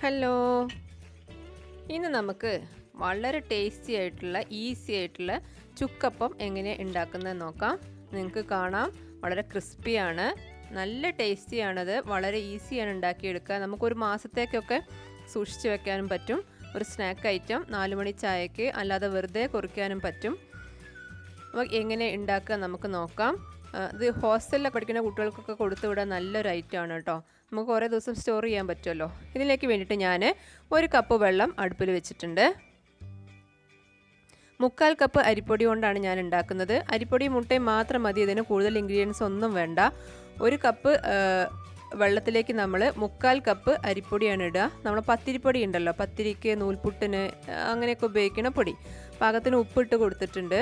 Hello, ഇന്ന് നമുക്ക് വളരെ ടേസ്റ്റി ആയിട്ടുള്ള ഈസി ആയിട്ടുള്ള ചുക്കപ്പം എങ്ങനെ ഉണ്ടാക്കുന്നത് നോക്കാം. നിങ്ങൾക്ക് കാണാം, വളരെ ക്രിസ്പിയാണ്, നല്ല ടേസ്റ്റിയാണത്, വളരെ ഈസിയാണ് ഉണ്ടാക്കിയെടുക്കുക. നമുക്കൊരു മാസത്തേക്കൊക്കെ സൂക്ഷിച്ച് വെക്കാനും പറ്റും. ഒരു സ്നാക്ക് ഐറ്റം 4 മണി ചായക്ക്, അല്ലാതെ വെറുതെ കുറിക്കാനും പറ്റും. അപ്പോൾ എങ്ങനെ ഉണ്ടാക്കുക നമുക്ക് നോക്കാം. ഇത് ഹോസ്റ്റലിലൊക്കെ പഠിക്കുന്ന കുട്ടികൾക്കൊക്കെ കൊടുത്തു വിടാൻ നല്ലൊരു ഐറ്റമാണ് കേട്ടോ. നമുക്ക് കുറേ ദിവസം സ്റ്റോർ ചെയ്യാൻ പറ്റുമല്ലോ. ഇതിലേക്ക് വേണ്ടിയിട്ട് ഞാൻ 1 കപ്പ് വെള്ളം അടുപ്പിൽ വെച്ചിട്ടുണ്ട്. 3/4 കപ്പ് അരിപ്പൊടി കൊണ്ടാണ് ഞാൻ ഉണ്ടാക്കുന്നത്. അരിപ്പൊടി മുട്ടയും മാത്രം മതി, ഇതിന് കൂടുതൽ ഇൻഗ്രീഡിയൻസ് ഒന്നും വേണ്ട. 1 കപ്പ് വെള്ളത്തിലേക്ക് നമ്മൾ 3/4 കപ്പ് അരിപ്പൊടിയാണ് ഇടുക. നമ്മൾ പത്തിരിപ്പൊടി ഉണ്ടല്ലോ, പത്തിരിക്ക്, നൂൽപുട്ടിന് അങ്ങനെയൊക്കെ ഉപയോഗിക്കുന്ന പൊടി. പാകത്തിന് ഉപ്പിട്ട് കൊടുത്തിട്ടുണ്ട്.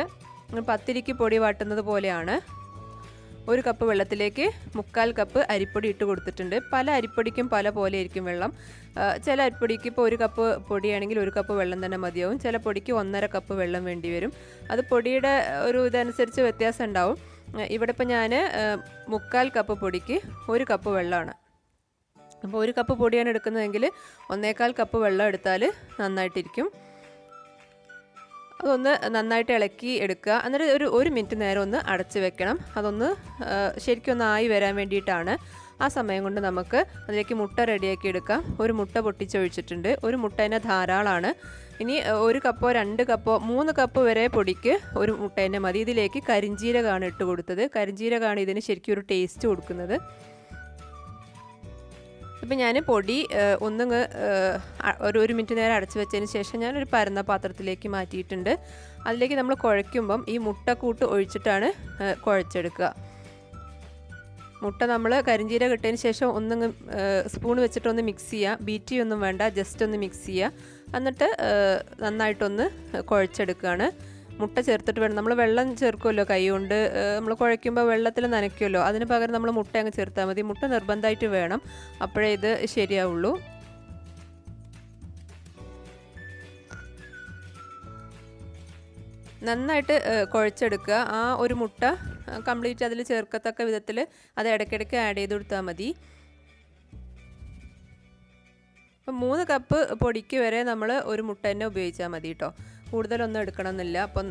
പത്തിരിക്ക് പൊടി വാട്ടുന്നത് പോലെയാണ്. 1 കപ്പ് വെള്ളത്തിലേക്ക് 3/4 കപ്പ് അരിപ്പൊടി ഇട്ട് കൊടുത്തിട്ടുണ്ട്. പല അരിപ്പൊടിക്കും പല പോലെ ആയിരിക്കും വെള്ളം. ചില അരിപ്പൊടിക്ക് ഇപ്പോൾ 1 കപ്പ് പൊടിയാണെങ്കിൽ 1 കപ്പ് വെള്ളം തന്നെ മതിയാവും. ചില പൊടിക്ക് 1.5 കപ്പ് വെള്ളം വേണ്ടി വരും. അത് പൊടിയുടെ ഒരു ഇതനുസരിച്ച് വ്യത്യാസം ഉണ്ടാവും. ഇവിടെ ഇപ്പോൾ ഞാൻ 3/4 കപ്പ് പൊടിക്ക് 1 കപ്പ് വെള്ളമാണ്. അപ്പോൾ 1 കപ്പ് പൊടിയാണ് എടുക്കുന്നതെങ്കിൽ 1.25 കപ്പ് വെള്ളം എടുത്താൽ നന്നായിട്ടിരിക്കും. അതൊന്ന് നന്നായിട്ട് ഇളക്കി എടുക്കുക. എന്നിട്ട് ഒരു മിനിറ്റ് നേരം ഒന്ന് അടച്ച് വെക്കണം. അതൊന്ന് ശരിക്കും ഒന്ന് ആയി വരാൻ വേണ്ടിയിട്ടാണ്. ആ സമയം കൊണ്ട് നമുക്ക് അതിലേക്ക് മുട്ട റെഡിയാക്കി എടുക്കാം. 1 മുട്ട പൊട്ടിച്ചൊഴിച്ചിട്ടുണ്ട്. 1 മുട്ട തന്നെ ധാരാളമാണ്. ഇനി 1 കപ്പോ 2 കപ്പോ 3 കപ്പ് വരെ പൊടിക്ക് 1 മുട്ട തന്നെ മതി. ഇതിലേക്ക് കരിഞ്ജീരകമാണ് ഇട്ട് കൊടുത്തത്. കരിഞ്ജീരകമാണ് ഇതിന് ശരിക്കും ഒരു ടേസ്റ്റ് കൊടുക്കുന്നത്. ഇപ്പം ഞാൻ പൊടി ഒരു മിനിറ്റ് നേരം അടച്ചു വെച്ചതിന് ശേഷം ഞാനൊരു പരന്ന പാത്രത്തിലേക്ക് മാറ്റിയിട്ടുണ്ട്. അതിലേക്ക് നമ്മൾ കുഴയ്ക്കുമ്പം ഈ മുട്ടക്കൂട്ട് ഒഴിച്ചിട്ടാണ് കുഴച്ചെടുക്കുക. മുട്ട നമ്മൾ കരിഞ്ജീരകം ഇട്ടതിന് ശേഷം സ്പൂൺ വെച്ചിട്ടൊന്ന് മിക്സ് ചെയ്യുക. ബീറ്റ് ചെയ്യൊന്നും വേണ്ട, ജസ്റ്റ് ഒന്ന് മിക്സ് ചെയ്യുക. എന്നിട്ട് നന്നായിട്ടൊന്ന് കുഴച്ചെടുക്കുകയാണ്. മുട്ട ചേർത്തിട്ട് വേണം, നമ്മൾ വെള്ളം ചേർക്കുമല്ലോ കൈ കൊണ്ട്, നമ്മൾ കുഴയ്ക്കുമ്പോൾ വെള്ളത്തിൽ നനയ്ക്കുമല്ലോ, അതിന് പകരം നമ്മൾ മുട്ട അങ്ങ് ചേർത്താൽ മതി. മുട്ട നിർബന്ധമായിട്ട് വേണം, അപ്പോഴേ ഇത് ശരിയാവുള്ളൂ. നന്നായിട്ട് കുഴച്ചെടുക്കുക. ആ 1 മുട്ട കംപ്ലീറ്റ് അതിൽ ചേർക്കത്തക്ക വിധത്തിൽ അത് ഇടയ്ക്കിടയ്ക്ക് ആഡ് ചെയ്ത് കൊടുത്താൽ മതി. അപ്പം 3 കപ്പ് പൊടിക്ക് വരെ നമ്മൾ 1 മുട്ട തന്നെ ഉപയോഗിച്ചാൽ മതി കേട്ടോ. കൂടുതലൊന്നും എടുക്കണമെന്നില്ല. അപ്പം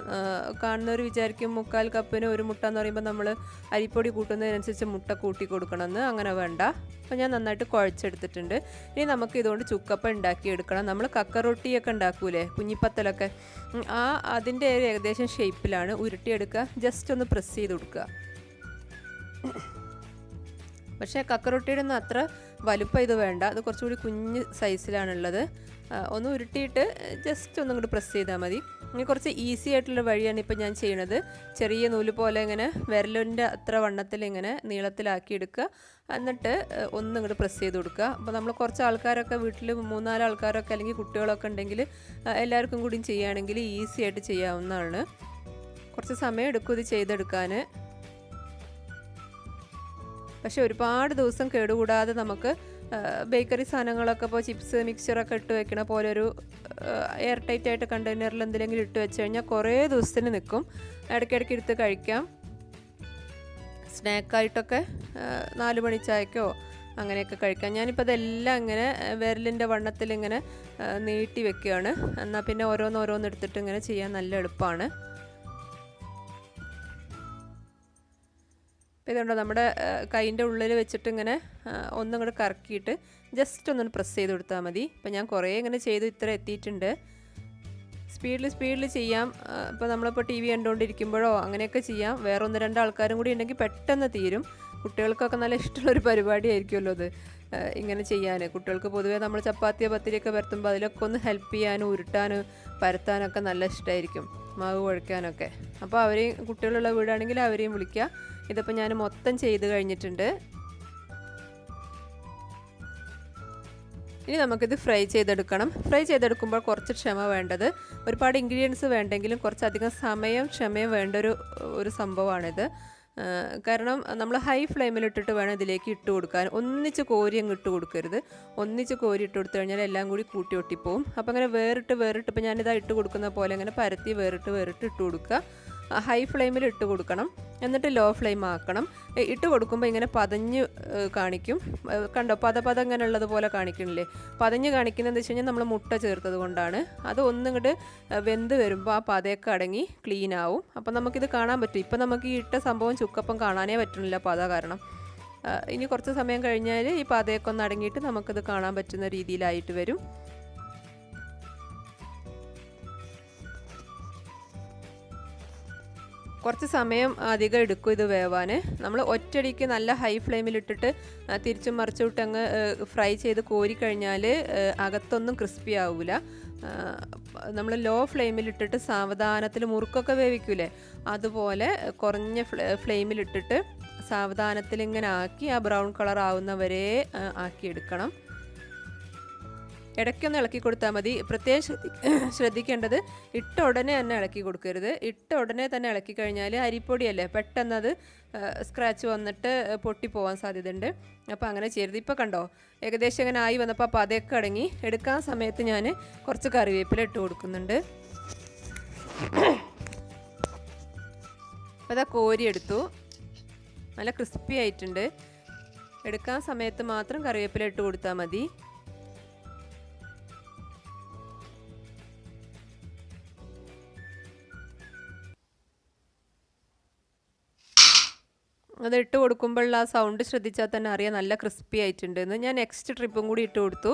കാണുന്നവർ വിചാരിക്കും 3/4 കപ്പിന് 1 മുട്ട എന്ന് പറയുമ്പോൾ നമ്മൾ അരിപ്പൊടി കൂട്ടുന്നതിനനുസരിച്ച് മുട്ട കൂട്ടി കൊടുക്കണമെന്ന്. അങ്ങനെ വേണ്ട. അപ്പോൾ ഞാൻ നന്നായിട്ട് കുഴച്ചെടുത്തിട്ടുണ്ട്. ഇനി നമുക്ക് ഇതുകൊണ്ട് ചുക്കപ്പം ഉണ്ടാക്കിയെടുക്കണം. നമ്മൾ കക്കറൊട്ടിയൊക്കെ ഉണ്ടാക്കൂലേ, കുഞ്ഞിപ്പത്തലൊക്കെ, അതിൻ്റെ ഏകദേശം ഷേപ്പിലാണ് ഉരുട്ടിയെടുക്കുക. ജസ്റ്റ് ഒന്ന് പ്രസ് ചെയ്ത് കൊടുക്കുക. പക്ഷേ കക്കറൊട്ടിയുടെ ഒന്നും അത്ര വലുപ്പം ഇത് വേണ്ട, അത് കുറച്ചുകൂടി കുഞ്ഞ് സൈസിലാണുള്ളത്. ഒന്ന് ഉരുട്ടിയിട്ട് ജസ്റ്റ് ഒന്നും കൂടി പ്രസ് ചെയ്താൽ മതി. ഇനി കുറച്ച് ഈസി ആയിട്ടുള്ള വഴിയാണ് ഇപ്പോൾ ഞാൻ ചെയ്യണത്. ചെറിയ നൂല് പോലെ ഇങ്ങനെ വിരലിൻ്റെ അത്ര വണ്ണത്തിൽ ഇങ്ങനെ നീളത്തിലാക്കി എടുക്കുക. എന്നിട്ട് ഒന്നും കൂടി പ്രസ് ചെയ്ത് കൊടുക്കുക. അപ്പോൾ നമ്മൾ കുറച്ച് ആൾക്കാരൊക്കെ വീട്ടിൽ 3-4 ആൾക്കാരൊക്കെ അല്ലെങ്കിൽ കുട്ടികളൊക്കെ ഉണ്ടെങ്കിൽ എല്ലാവർക്കും കൂടിയും ചെയ്യുകയാണെങ്കിൽ ഈസി ആയിട്ട് ചെയ്യാവുന്നതാണ്. കുറച്ച് സമയം എടുക്കും ഇത് ചെയ്തെടുക്കാൻ. പക്ഷെ ഒരുപാട് ദിവസം കേടുകൂടാതെ നമുക്ക് ബേക്കറി സാധനങ്ങളൊക്കെ, ഇപ്പോൾ ചിപ്സ്, മിക്സ്ചറൊക്കെ ഇട്ട് വെക്കണ പോലെ ഒരു എയർ ടൈറ്റ് ആയിട്ട് കണ്ടെയ്നറിൽ എന്തെങ്കിലും ഇട്ട് വെച്ച് കഴിഞ്ഞാൽ കുറേ ദിവസത്തിന് നിൽക്കും. ഇടയ്ക്കിടയ്ക്ക് എടുത്ത് കഴിക്കാം. സ്നാക്കായിട്ടൊക്കെ 4 മണി ചായക്കോ അങ്ങനെയൊക്കെ കഴിക്കാം. ഞാനിപ്പോൾ അതെല്ലാം ഇങ്ങനെ വിരലിൻ്റെ വണ്ണത്തിൽ ഇങ്ങനെ നീട്ടി വെക്കുകയാണ്. എന്നാൽ പിന്നെ ഓരോന്ന് എടുത്തിട്ട് ഇങ്ങനെ ചെയ്യാൻ നല്ല എളുപ്പമാണ്. ഇതുകൊണ്ടോ നമ്മുടെ കൈൻ്റെ ഉള്ളിൽ വെച്ചിട്ട് ഇങ്ങനെ ഒന്നും കൂടെ കറക്കിയിട്ട് ജസ്റ്റ് ഒന്നും പ്രസ് ചെയ്ത് കൊടുത്താൽ മതി. ഇപ്പം ഞാൻ കുറേ ഇങ്ങനെ ചെയ്ത് ഇത്ര എത്തിയിട്ടുണ്ട്. സ്പീഡിൽ ചെയ്യാം. ഇപ്പോൾ നമ്മളിപ്പോൾ TV കണ്ടുകൊണ്ടിരിക്കുമ്പോഴോ അങ്ങനെയൊക്കെ ചെയ്യാം. വേറെ 1-2 ആൾക്കാരും കൂടി ഉണ്ടെങ്കിൽ പെട്ടെന്ന് തീരും. കുട്ടികൾക്കൊക്കെ നല്ല ഇഷ്ടമുള്ളൊരു പരിപാടിയായിരിക്കുമല്ലോ ഇത്, ഇങ്ങനെ ചെയ്യാൻ. കുട്ടികൾക്ക് പൊതുവേ നമ്മൾ ചപ്പാത്തിയോ പത്തിരിയൊക്കെ പരത്തുമ്പോൾ അതിലൊക്കെ ഒന്ന് ഹെൽപ്പ് ചെയ്യാനും ഉരുട്ടാനും പരത്താനൊക്കെ നല്ല ഇഷ്ടമായിരിക്കും, മാവ് കുഴയ്ക്കാനൊക്കെ. അപ്പോൾ അവരെയും, കുട്ടികളുള്ള വീടാണെങ്കിൽ അവരെയും വിളിക്കുക. ഇതിപ്പോൾ ഞാൻ മൊത്തം ചെയ്ത് കഴിഞ്ഞിട്ടുണ്ട്. ഇനി നമുക്കിത് ഫ്രൈ ചെയ്തെടുക്കണം. ഫ്രൈ ചെയ്തെടുക്കുമ്പോൾ കുറച്ച് ക്ഷമ വേണ്ടത്. ഒരുപാട് ഇൻഗ്രീഡിയൻസ് വേണ്ടെങ്കിലും കുറച്ചധികം ക്ഷമയും വേണ്ട ഒരു സംഭവമാണിത്. കാരണം നമ്മൾ ഹൈ ഫ്ലെയിമിലിട്ടിട്ട് വേണം ഇതിലേക്ക് ഇട്ട് കൊടുക്കാൻ. ഒന്നിച്ച് കോരി അങ്ങ് ഇട്ട് കൊടുക്കരുത്. ഒന്നിച്ച് കോരി ഇട്ട് കൊടുത്തു കഴിഞ്ഞാൽ എല്ലാം കൂടി കൂട്ടി ഒട്ടിപ്പോവും. അപ്പോൾ അങ്ങനെ വേറിട്ട് ഇപ്പോൾ ഞാനിതാ ഇട്ട് കൊടുക്കുന്ന പോലെ അങ്ങനെ പരത്തി വേറിട്ട് ഇട്ട് കൊടുക്കുക. ഹൈ ഫ്ലെയിമിൽ ഇട്ട് കൊടുക്കണം. എന്നിട്ട് ലോ ഫ്ലെയിം ആക്കണം. ഇട്ട് കൊടുക്കുമ്പോൾ ഇങ്ങനെ പതഞ്ഞ് കാണിക്കും. കണ്ടോ, പത ഇങ്ങനെ ഉള്ളതുപോലെ കാണിക്കണില്ലേ? പതഞ്ഞ് കാണിക്കുന്നതെന്ന് വെച്ച് കഴിഞ്ഞാൽ നമ്മൾ മുട്ട ചേർത്തത് കൊണ്ടാണ്. അത് ഒന്നിങ്ങോട്ട് വെന്ത് വരുമ്പോൾ ആ പതയൊക്കെ അടങ്ങി ക്ലീൻ ആവും. അപ്പം നമുക്കിത് കാണാൻ പറ്റും. ഇപ്പം നമുക്ക് ഈ ഇട്ട സംഭവം ചുക്കപ്പം കാണാനേ പറ്റണില്ല പത കാരണം. ഇനി കുറച്ച് സമയം കഴിഞ്ഞാൽ ഈ പതയൊക്കെ ഒന്ന് അടങ്ങിയിട്ട് നമുക്കിത് കാണാൻ പറ്റുന്ന രീതിയിലായിട്ട് വരും. കുറച്ച് സമയം അധികം എടുക്കും ഇത് വേവാൻ. നമ്മൾ ഒറ്റയടിക്ക് നല്ല ഹൈ ഫ്ലെയിമിലിട്ടിട്ട് തിരിച്ചും മറിച്ചിട്ട് അങ്ങ് ഫ്രൈ ചെയ്ത് കോരിക്കഴിഞ്ഞാൽ അകത്തൊന്നും ക്രിസ്പി ആവില്ല. നമ്മൾ ലോ ഫ്ലെയിമിലിട്ടിട്ട് സാവധാനത്തിൽ മുറുക്കൊക്കെ വേവിക്കൂലേ, അതുപോലെ കുറഞ്ഞ ഫ്ലെയിമിലിട്ടിട്ട് സാവധാനത്തിൽ ഇങ്ങനെ ആക്കി ആ ബ്രൗൺ കളർ ആവുന്നവരെ ആക്കിയെടുക്കണം. ഇടയ്ക്കൊന്ന് ഇളക്കി കൊടുത്താൽ മതി. പ്രത്യേകം ശ്രദ്ധിക്കേണ്ടത് ഇട്ട ഉടനെ തന്നെ ഇളക്കി കൊടുക്കരുത്. ഇട്ട ഉടനെ തന്നെ ഇളക്കി കഴിഞ്ഞാൽ അരിപ്പൊടിയല്ലേ, പെട്ടെന്ന് അത് സ്ക്രാച്ച് വന്നിട്ട് പൊട്ടിപ്പോവാൻ സാധ്യതയുണ്ട്. അപ്പോൾ അങ്ങനെ ചെയ്യരുത്. ഇപ്പോൾ കണ്ടോ, ഏകദേശം ഇങ്ങനെ ആയി വന്നപ്പോൾ അപ്പോൾ അതൊക്കെ അടങ്ങി. എടുക്കാൻ സമയത്ത് ഞാൻ കുറച്ച് കറിവേപ്പില ഇട്ട് കൊടുക്കുന്നുണ്ട്. അപ്പോൾ അതാ കോരിയെടുത്തു, നല്ല ക്രിസ്പി ആയിട്ടുണ്ട്. എടുക്കാൻ സമയത്ത് മാത്രം കറിവേപ്പില ഇട്ട് കൊടുത്താൽ മതി. അത് ഇട്ട് കൊടുക്കുമ്പോഴുള്ള ആ സൗണ്ട് ശ്രദ്ധിച്ചാൽ തന്നെ അറിയാം നല്ല ക്രിസ്പി ആയിട്ടുണ്ടെന്ന്. ഞാൻ നെക്സ്റ്റ് ട്രിപ്പും കൂടി ഇട്ട് കൊടുത്തു.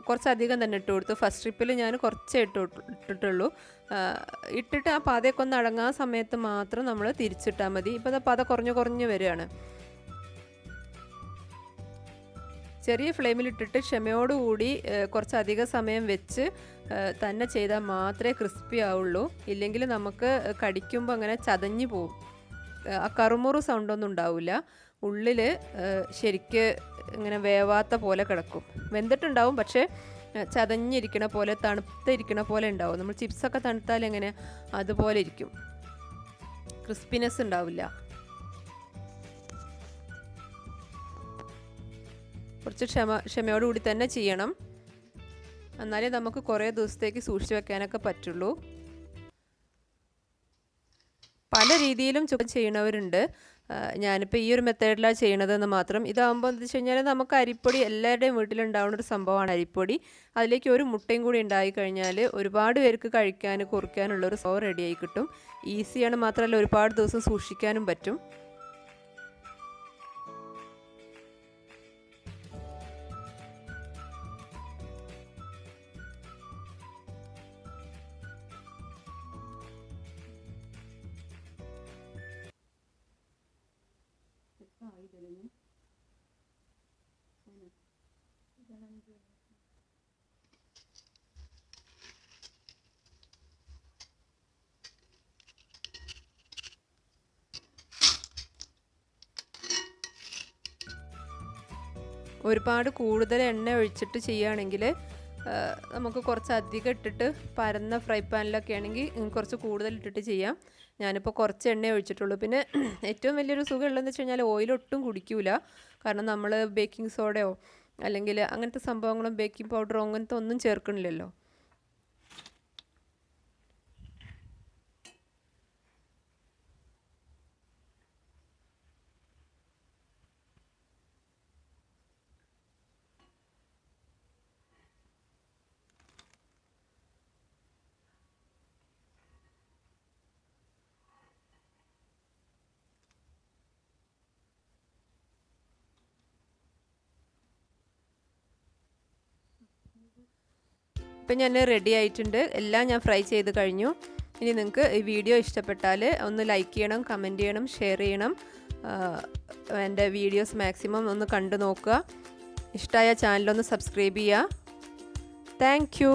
കുറച്ചധികം തന്നെ ഇട്ട് കൊടുത്തു. ഫസ്റ്റ് ട്രിപ്പിൽ ഞാൻ കുറച്ചേ ഇട്ടിട്ടുള്ളൂ. ഇട്ടിട്ട് ആ പതയൊക്കെ ഒന്ന് അടങ്ങാൻ സമയത്ത് മാത്രം നമ്മൾ തിരിച്ചിട്ടാൽ മതി. ഇപ്പോൾ പത കുറഞ്ഞ് വരികയാണ്. ചെറിയ ഫ്ലെയിമിലിട്ടിട്ട് ക്ഷമയോടുകൂടി കുറച്ചധികം സമയം വെച്ച് തന്നെ ചെയ്താൽ മാത്രമേ ക്രിസ്പി ആവുള്ളൂ. ഇല്ലെങ്കിൽ നമുക്ക് കടിക്കുമ്പോൾ അങ്ങനെ ചതഞ്ഞു പോകും. ആ കറുമുറു സൗണ്ടൊന്നും ഉണ്ടാവില്ല. ഉള്ളിൽ ശരിക്ക് ഇങ്ങനെ വേവാത്ത പോലെ കിടക്കും. വെന്തിട്ടുണ്ടാവും, പക്ഷേ ചതഞ്ഞിരിക്കണ പോലെ തണുത്തിരിക്കണ പോലെ ഉണ്ടാവും. നമ്മൾ ചിപ്സൊക്കെ തണുത്താൽ എങ്ങനെ അതുപോലെ ഇരിക്കും, ക്രിസ്പിനെസ് ഉണ്ടാവില്ല. കുറച്ച് ക്ഷമയോടുകൂടി തന്നെ ചെയ്യണം. എന്നാലേ നമുക്ക് കുറേ ദിവസത്തേക്ക് സൂക്ഷിച്ച് വെക്കാനൊക്കെ പറ്റുള്ളൂ. പല രീതിയിലും ചെയ്യണവരുണ്ട്. ഞാനിപ്പോൾ ഈ ഒരു മെത്തേഡിലാണ് ചെയ്യണതെന്ന് മാത്രം. ഇതാകുമ്പോൾ എന്താ വെച്ച് കഴിഞ്ഞാൽ നമുക്ക് അരിപ്പൊടി എല്ലാവരുടെയും വീട്ടിലുണ്ടാവുന്ന ഒരു സംഭവമാണ് അരിപ്പൊടി. അതിലേക്ക് ഒരു മുട്ടയും കൂടി ഉണ്ടായി കഴിഞ്ഞാൽ ഒരുപാട് പേർക്ക് കഴിക്കാൻ കുറിക്കാനുള്ളൊരു സോ റെഡിയായി കിട്ടും. ഈസിയാണ്, മാത്രമല്ല ഒരുപാട് ദിവസം സൂക്ഷിക്കാനും പറ്റും. ഒരുപാട് കൂടുതൽ എണ്ണ ഒഴിച്ചിട്ട് ചെയ്യുകയാണെങ്കിൽ നമുക്ക് കുറച്ച് അധികം ഇട്ടിട്ട് പരന്ന ഫ്രൈ പാനിലൊക്കെ ആണെങ്കിൽ കുറച്ച് കൂടുതൽ ഇട്ടിട്ട് ചെയ്യാം. ഞാനിപ്പോൾ കുറച്ച് എണ്ണ ഒഴിച്ചിട്ടുള്ളൂ. പിന്നെ ഏറ്റവും വലിയൊരു സുഖം ഉള്ളതെന്ന് വെച്ച് കഴിഞ്ഞാൽ ഓയിലൊട്ടും കുടിക്കൂല. കാരണം നമ്മൾ ബേക്കിംഗ് സോഡയോ അല്ലെങ്കിൽ അങ്ങനത്തെ സംഭവങ്ങളും ബേക്കിംഗ് പൗഡറോ അങ്ങനത്തെ ഒന്നും ചേർക്കണില്ലല്ലോ. ഇപ്പം ഞാൻ റെഡി ആയിട്ടുണ്ട്. എല്ലാം ഞാൻ ഫ്രൈ ചെയ്ത് കഴിഞ്ഞു. ഇനി നിങ്ങൾക്ക് ഈ വീഡിയോ ഇഷ്ടപ്പെട്ടാൽ ഒന്ന് ലൈക്ക് ചെയ്യണം, കമൻറ്റ് ചെയ്യണം, ഷെയർ ചെയ്യണം. എൻ്റെ വീഡിയോസ് മാക്സിമം ഒന്ന് കണ്ടു നോക്കുക. ഇഷ്ടമായ ചാനലൊന്ന് സബ്സ്ക്രൈബ് ചെയ്യുക. Thank you.